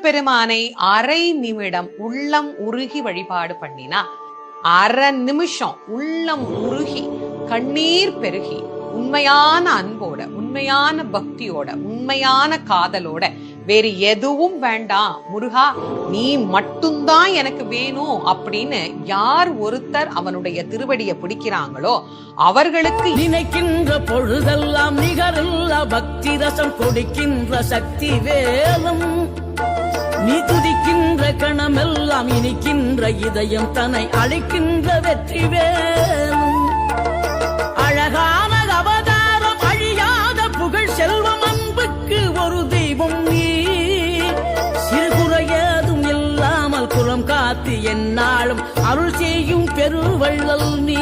முருகப்பெருமானை அரை நிமிடம் உள்ளம் உருகி வழிபாடு பண்ணினா, அரை நிமிஷம் உள்ளம் உருகி கண்ணீர் பெருகி உண்மையான அன்போட, உண்மையான பக்தியோட, உண்மையான காதலோட, வேறு எதுவும் வேண்டாம் முருகா நீ மட்டும்தான் எனக்கு வேணும் அப்படின்னு யார் ஒருத்தர் அவனுடைய திருவடியை பிடிக்கிறாங்களோ அவர்களுக்கு நினைக்கின்ற பொழுதெல்லாம் நிகரில்லா பக்தி ரசம் கொடுக்கின்ற சக்தி வேலும். நீ துதிக்கின்ற கணமெல்லாம் இனிக்கின்ற இதயம் தன்னை அழைக்கின்ற வெற்றி வேலும். அழகான அவதாரம், அழியாத புகழ், செல்வம், அன்புக்கு ஒரு தெய்வம் நீ. சிறுகுறையதும் இல்லாமல் குலம் காத்து எந்நாளும் அருள் செய்யும் பெருவள்ளல் நீ.